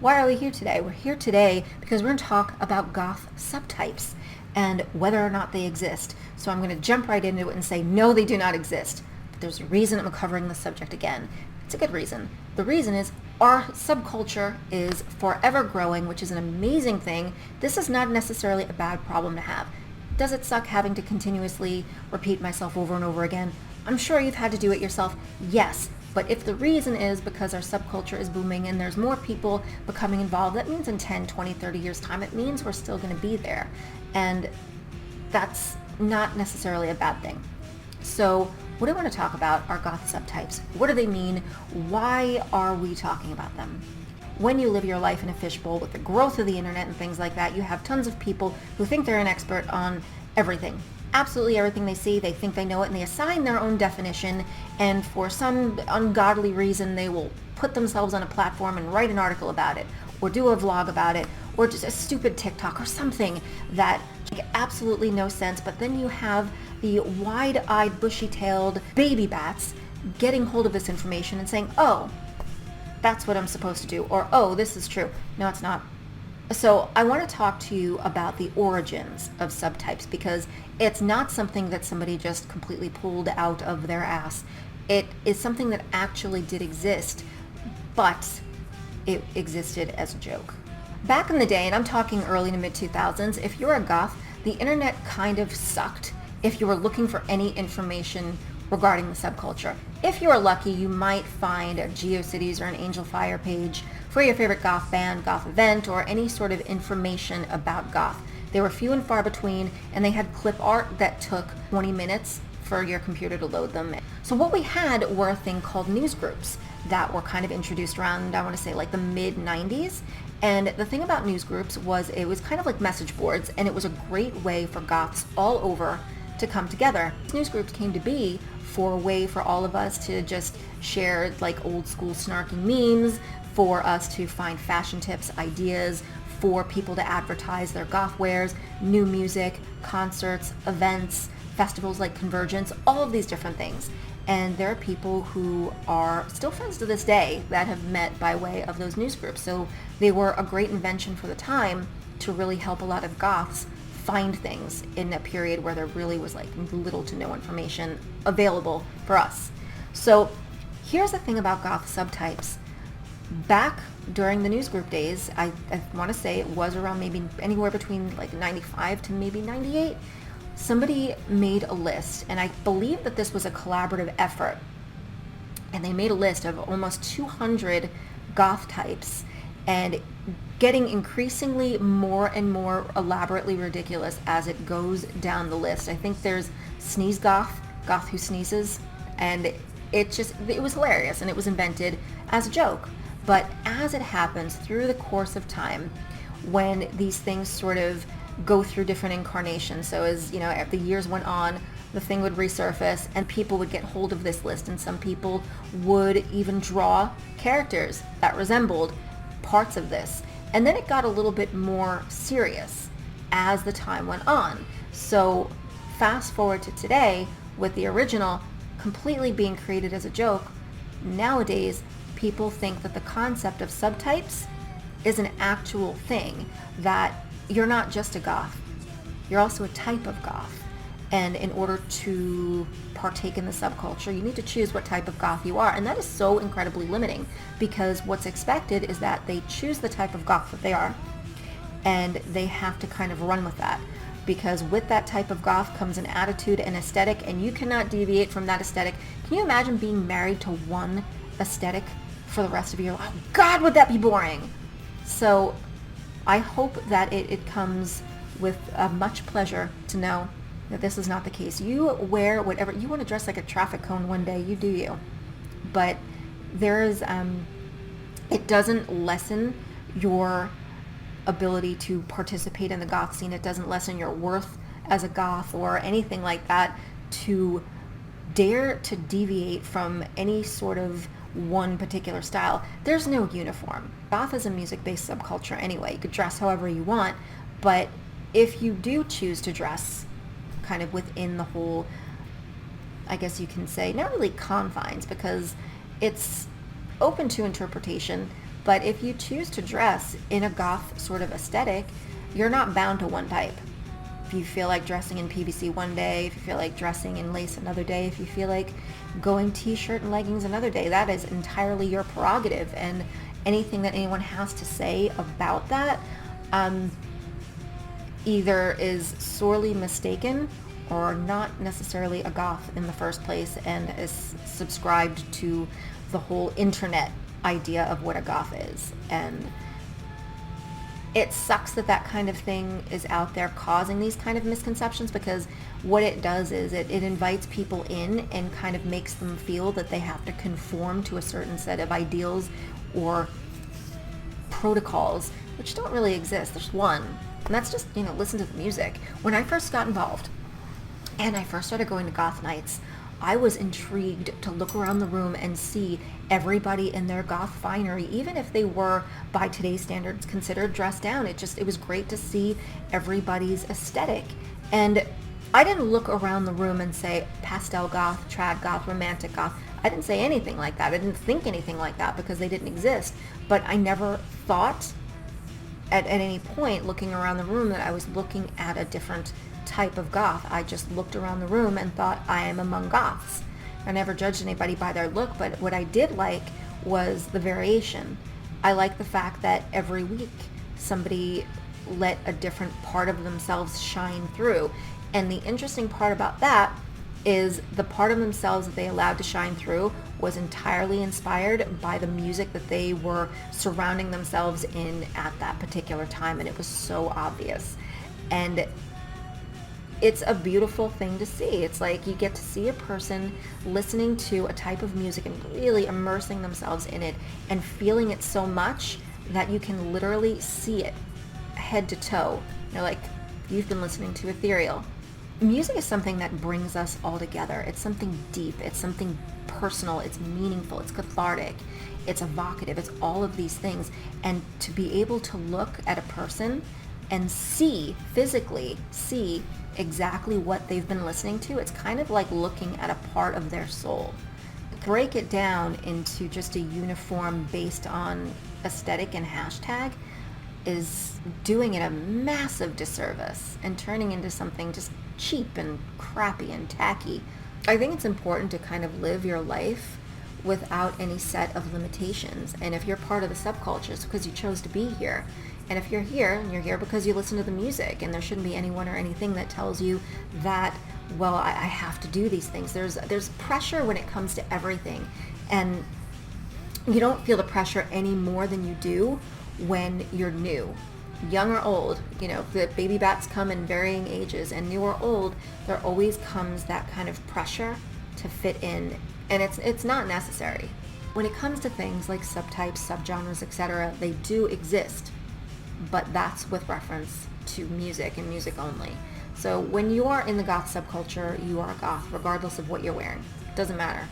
Why are we here today? We're here today because we're going to talk about goth subtypes and whether or not they exist. So I'm going to jump right into it and say, no, they do not exist. But there's a reason I'm covering the subject again. It's a good reason. The reason is our subculture is forever growing, which is an amazing thing. This is not necessarily a bad problem to have. Does it suck having to continuously repeat myself over and over again? I'm sure you've had to do it yourself. Yes. But if the reason is because our subculture is booming and there's more people becoming involved, that means in 10, 20, 30 years time, it means we're still going to be there. And that's not necessarily a bad thing. So what I want to talk about are goth subtypes. What do they mean? Why are we talking about them? When you live your life in a fishbowl with the growth of the internet and things like that, you have tons of people who think they're an expert on everything. Absolutely everything they see, they think they know it, and they assign their own definition, and for some ungodly reason, they will put themselves on a platform and write an article about it, or do a vlog about it, or just a stupid TikTok, or something that makes absolutely no sense. But then you have the wide-eyed, bushy-tailed baby bats getting hold of this information and saying, oh, that's what I'm supposed to do, or oh, this is true. No, it's not. So I want to talk to you about the origins of subtypes, because it's not something that somebody just completely pulled out of their ass. It is something that actually did exist, but it existed as a joke. Back in the day, and I'm talking early to mid-2000s, if you're a goth, the internet kind of sucked if you were looking for any information regarding the subculture. If you were lucky, you might find a GeoCities or an Angel Fire page for your favorite goth band, goth event, or any sort of information about goth. They were few and far between, and they had clip art that took 20 minutes for your computer to load them. So what we had were a thing called news groups that were kind of introduced around, I want to say, like the mid-90s. And the thing about news groups was it was kind of like message boards, and it was a great way for goths all over to come together. News groups came to be for a way for all of us to just share like old school snarky memes, for us to find fashion tips, ideas, for people to advertise their goth wares, new music, concerts, events, festivals like Convergence, all of these different things. And there are people who are still friends to this day that have met by way of those news groups. So they were a great invention for the time to really help a lot of goths find things in a period where there really was like little to no information available for us. So here's the thing about goth subtypes. Back during the newsgroup days, I want to say it was around maybe anywhere between like 95 to maybe 98, somebody made a list, and I believe that this was a collaborative effort, and they made a list of almost 200 goth types, and getting increasingly more and more elaborately ridiculous as it goes down the list. I think there's sneeze goth, goth who sneezes, and it was hilarious, and it was invented as a joke. But as it happens through the course of time, when these things sort of go through different incarnations, so as, you know, as the years went on, the thing would resurface and people would get hold of this list, and some people would even draw characters that resembled parts of this. And then it got a little bit more serious as the time went on. So fast forward to today, with the original completely being created as a joke, nowadays people think that the concept of subtypes is an actual thing, that you're not just a goth, you're also a type of goth. And in order to partake in the subculture, you need to choose what type of goth you are. And that is so incredibly limiting, because what's expected is that they choose the type of goth that they are, and they have to kind of run with that. Because with that type of goth comes an attitude and aesthetic, and you cannot deviate from that aesthetic. Can you imagine being married to one aesthetic for the rest of your life? Oh God, would that be boring? So I hope that it comes with much pleasure to know that this is not the case. You wear whatever you want to dress like a traffic cone one day, you do you. But there is it doesn't lessen your ability to participate in the goth scene. It doesn't lessen your worth as a goth or anything like that to dare to deviate from any sort of one particular style. There's no uniform. Goth is a music-based subculture anyway. You could dress however you want, but if you do choose to dress kind of within the whole, I guess you can say, not really confines, because it's open to interpretation, But if you choose to dress in a goth sort of aesthetic, you're not bound to one type. If you feel like dressing in PVC one day, if you feel like dressing in lace another day, if you feel like going t-shirt and leggings another day, that is entirely your prerogative. And anything that anyone has to say about that either is sorely mistaken or not necessarily a goth in the first place and is subscribed to the whole internet idea of what a goth is. And it sucks that that kind of thing is out there causing these kind of misconceptions, because what it does is it invites people in and kind of makes them feel that they have to conform to a certain set of ideals or protocols, which don't really exist. There's one, and that's just, listen to the music. When I first got involved and I first started going to goth nights, I was intrigued to look around the room and see everybody in their goth finery, even if they were, by today's standards, considered dressed down. It was great to see everybody's aesthetic. And I didn't look around the room and say pastel goth, trad goth, romantic goth. I didn't say anything like that. I didn't think anything like that because they didn't exist. But I never thought at any point looking around the room that I was looking at a different type of goth. I just looked around the room and thought, I am among goths. I never judged anybody by their look, but what I did like was the variation. I like the fact that every week somebody let a different part of themselves shine through. And the interesting part about that is the part of themselves that they allowed to shine through was entirely inspired by the music that they were surrounding themselves in at that particular time. And it was so obvious. And it's a beautiful thing to see. It's like you get to see a person listening to a type of music and really immersing themselves in it and feeling it so much that you can literally see it head to toe. You're like, you've been listening to ethereal. Music is something that brings us all together. It's something deep. It's something personal. It's meaningful. It's cathartic. It's evocative. It's all of these things. And to be able to look at a person and physically see exactly what they've been listening to, it's kind of like looking at a part of their soul. Break it down into just a uniform based on aesthetic and hashtag is doing it a massive disservice and turning into something just cheap and crappy and tacky. I think it's important to kind of live your life without any set of limitations. And if you're part of the subculture, it's because you chose to be here. And if you're here, and you're here because you listen to the music, and there shouldn't be anyone or anything that tells you that, well, I have to do these things. There's pressure when it comes to everything. And you don't feel the pressure any more than you do when you're new. Young or old, the baby bats come in varying ages, and new or old, there always comes that kind of pressure to fit in, and it's not necessary. When it comes to things like subtypes, subgenres, etc., they do exist, but that's with reference to music and music only. So when you are in the goth subculture, you are a goth, regardless of what you're wearing. It doesn't matter.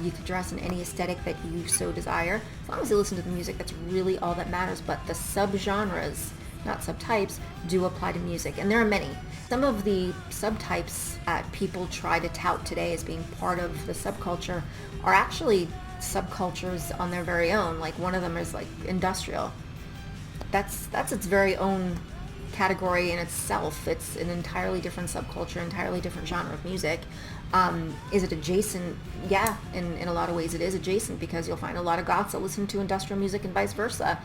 You could dress in any aesthetic that you so desire, as long as you listen to the music. That's really all that matters. But the subgenres, not subtypes, do apply to music, and there are many. Some of the subtypes people try to tout today as being part of the subculture are actually subcultures on their very own. Like one of them is like industrial. That's its very own category in itself. It's an entirely different subculture, entirely different genre of music. Is it adjacent? Yeah, in a lot of ways it is adjacent, because you'll find a lot of goths that listen to industrial music and vice versa.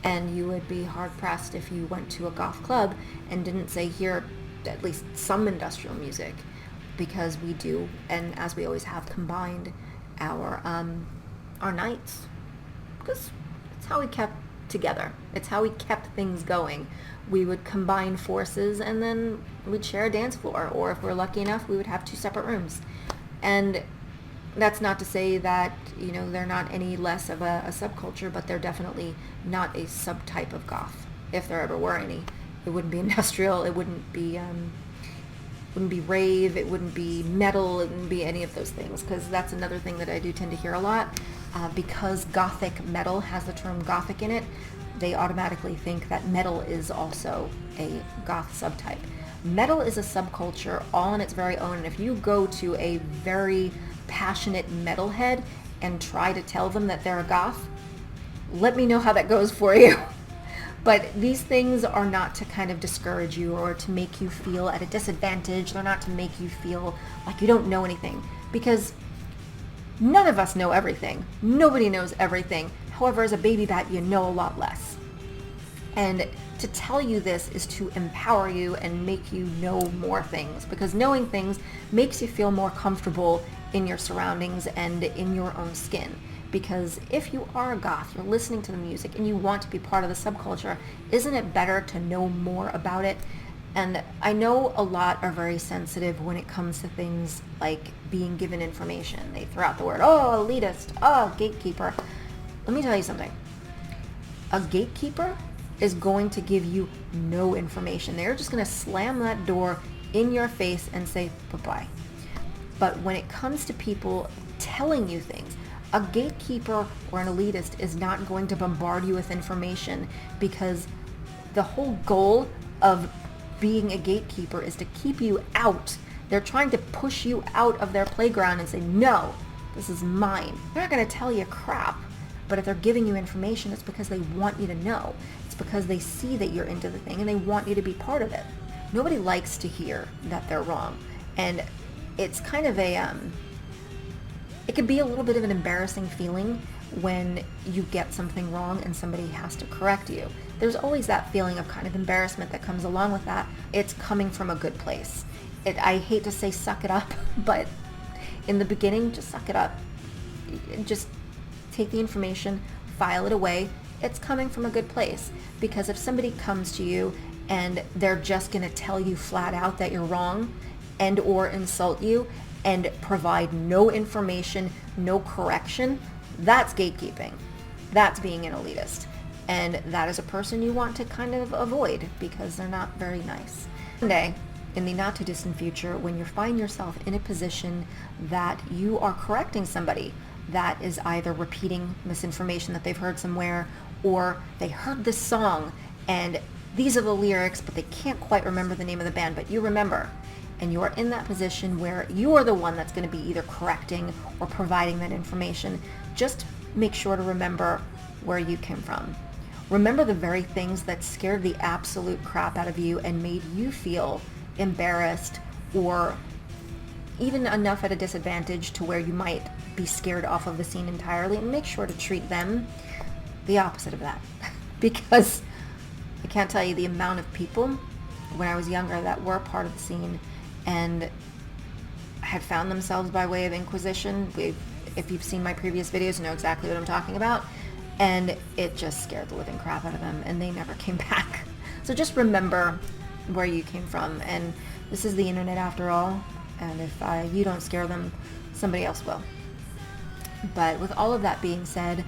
And you would be hard-pressed if you went to a goth club and didn't say, hear at least some industrial music, because we do, and as we always have, combined our nights, because it's how we kept together. It's how we kept things going. We would combine forces, and then we'd share a dance floor, or if we're lucky enough, we would have 2 separate rooms. And that's not to say that, they're not any less of a subculture, but they're definitely not a subtype of goth. If there ever were any, it wouldn't be industrial, it wouldn't be rave, it wouldn't be metal, it wouldn't be any of those things, because that's another thing that I do tend to hear a lot. Because gothic metal has the term gothic in it, they automatically think that metal is also a goth subtype. Metal is a subculture all on its very own, and if you go to a very passionate metalhead and try to tell them that they're a goth, let me know how that goes for you. But these things are not to kind of discourage you or to make you feel at a disadvantage. They're not to make you feel like you don't know anything, because none of us know everything. Nobody knows everything. However, as a baby bat, you know a lot less. And to tell you this is to empower you and make you know more things, because knowing things makes you feel more comfortable in your surroundings and in your own skin. Because if you are a goth, you're listening to the music and you want to be part of the subculture, isn't it better to know more about it? And I know a lot are very sensitive when it comes to things like being given information. They throw out the word, oh, elitist, oh, gatekeeper. Let me tell you something. A gatekeeper is going to give you no information. They're just going to slam that door in your face and say bye-bye. But when it comes to people telling you things, a gatekeeper or an elitist is not going to bombard you with information, because the whole goal of being a gatekeeper is to keep you out. They're trying to push you out of their playground and say, no, this is mine. They're not going to tell you crap, but if they're giving you information, it's because they want you to know. It's because they see that you're into the thing and they want you to be part of it. Nobody likes to hear that they're wrong. And it's kind of it can be a little bit of an embarrassing feeling when you get something wrong and somebody has to correct you. There's always that feeling of kind of embarrassment that comes along with that. It's coming from a good place. I hate to say suck it up, but in the beginning, just suck it up. Just take the information, file it away. It's coming from a good place, because if somebody comes to you and they're just going to tell you flat out that you're wrong and or insult you and provide no information, no correction, that's gatekeeping. That's being an elitist. And that is a person you want to kind of avoid, because they're not very nice. One day, in the not too distant future, when you find yourself in a position that you are correcting somebody that is either repeating misinformation that they've heard somewhere, or they heard this song and these are the lyrics, but they can't quite remember the name of the band, but you remember, and you are in that position where you are the one that's going to be either correcting or providing that information, just make sure to remember where you came from. Remember the very things that scared the absolute crap out of you and made you feel embarrassed or even enough at a disadvantage to where you might be scared off of the scene entirely, and make sure to treat them the opposite of that. Because I can't tell you the amount of people when I was younger that were part of the scene and had found themselves by way of inquisition. If you've seen my previous videos, you know exactly what I'm talking about. And it just scared the living crap out of them, and they never came back. So just remember where you came from. And this is the internet after all. And if you don't scare them, somebody else will. But with all of that being said,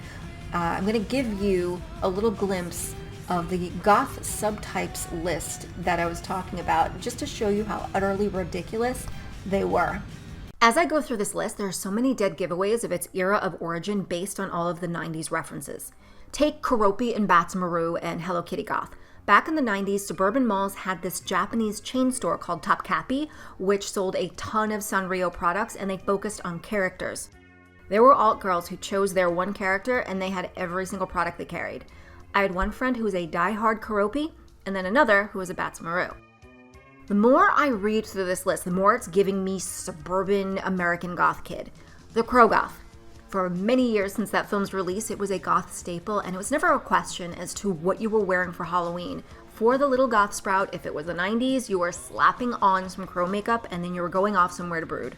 I'm going to give you a little glimpse of the goth subtypes list that I was talking about, just to show you how utterly ridiculous they were. As I go through this list, there are so many dead giveaways of its era of origin based on all of the 90s references. Take Keroppi and Batsumaru and Hello Kitty Goth. Back in the 90s, suburban malls had this Japanese chain store called Topkapi, which sold a ton of Sanrio products, and they focused on characters. There were alt girls who chose their one character, and they had every single product they carried. I had one friend who was a die-hard Keroppi, and then another who was a Batsumaru. The more I read through this list, the more it's giving me suburban American goth kid. The Crow Goth. For many years since that film's release, it was a goth staple, and it was never a question as to what you were wearing for Halloween. For the little goth sprout, if it was the 90s, you were slapping on some crow makeup and then you were going off somewhere to brood.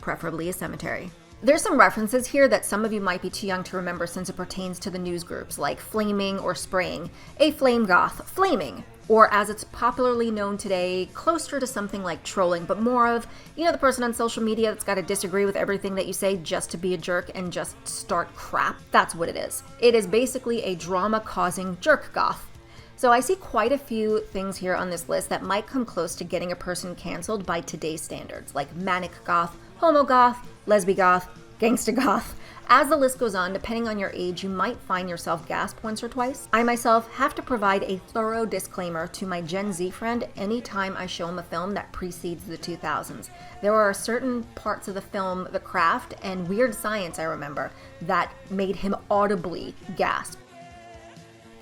Preferably a cemetery. There's some references here that some of you might be too young to remember since it pertains to the news groups, like flaming or spraying. A flame goth, flaming. Or as it's popularly known today, closer to something like trolling, but more of, you know, the person on social media that's got to disagree with everything that you say just to be a jerk and just start crap. That's what it is. It is basically a drama-causing jerk goth. So I see quite a few things here on this list that might come close to getting a person canceled by today's standards, like manic goth, homo goth, lesbi goth, gangsta goth. As the list goes on, depending on your age, you might find yourself gasped once or twice. I myself have to provide a thorough disclaimer to my Gen Z friend anytime I show him a film that precedes the 2000s. There are certain parts of the film, The Craft and Weird Science, I remember, that made him audibly gasp.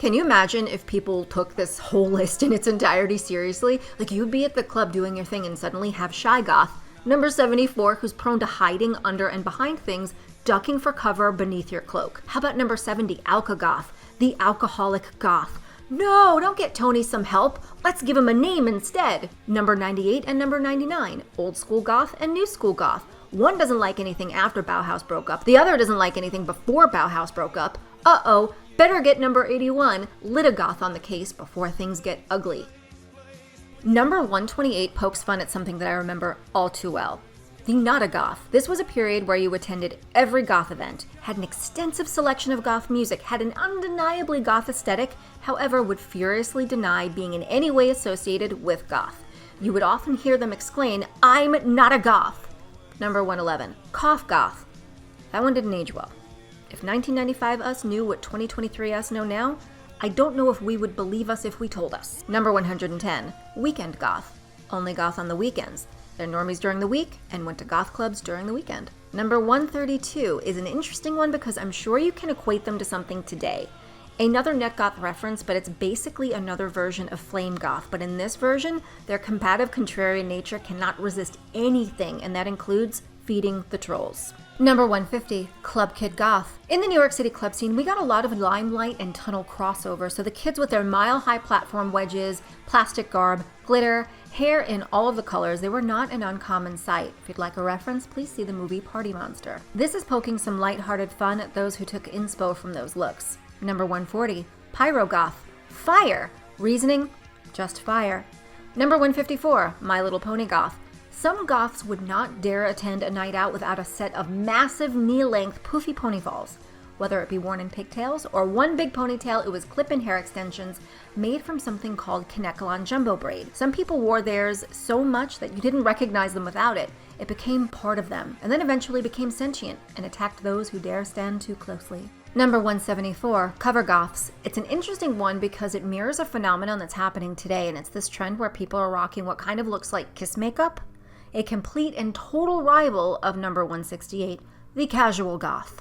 Can you imagine if people took this whole list in its entirety seriously? Like, you'd be at the club doing your thing and suddenly have shy goth. Number 74, who's prone to hiding under and behind things, ducking for cover beneath your cloak. How about number 70, alcogoth, the alcoholic goth? No, don't get Tony some help. Let's give him a name instead. Number 98 and number 99, old school goth and new school goth. One doesn't like anything after Bauhaus broke up. The other doesn't like anything before Bauhaus broke up. Uh-oh, better get number 81, Litagoth, on the case before things get ugly. Number 128 pokes fun at something that I remember all too well. The Not-A-Goth. This was a period where you attended every goth event, had an extensive selection of goth music, had an undeniably goth aesthetic, however would furiously deny being in any way associated with goth. You would often hear them exclaim, "I'm not a goth." Number 111, cough goth. That one didn't age well. If 1995 us knew what 2023 us know now, I don't know if we would believe us if we told us. Number 110, weekend goth. Only goth on the weekends. They're normies during the week and went to goth clubs during the weekend. Number 132 is an interesting one because I'm sure you can equate them to something today. Another net goth reference, but it's basically another version of flame goth. But in this version, their combative contrarian nature cannot resist anything, and that includes feeding the trolls. Number 150, Club Kid Goth. In the New York City club scene, we got a lot of limelight and tunnel crossover, so the kids with their mile-high platform wedges, plastic garb, glitter, hair in all of the colors, they were not an uncommon sight. If you'd like a reference, please see the movie Party Monster. This is poking some lighthearted fun at those who took inspo from those looks. Number 140, Pyro Goth. Fire. Reasoning? Just fire. Number 154, My Little Pony Goth. Some goths would not dare attend a night out without a set of massive knee-length poofy ponyballs. Whether it be worn in pigtails or one big ponytail, it was clip-in hair extensions made from something called Kinecolon jumbo braid. Some people wore theirs so much that you didn't recognize them without it. It became part of them, and then eventually became sentient and attacked those who dare stand too closely. Number 174, cover goths. It's an interesting one because it mirrors a phenomenon that's happening today, and it's this trend where people are rocking what kind of looks like kiss makeup. A complete and total rival of number 168, the casual goth.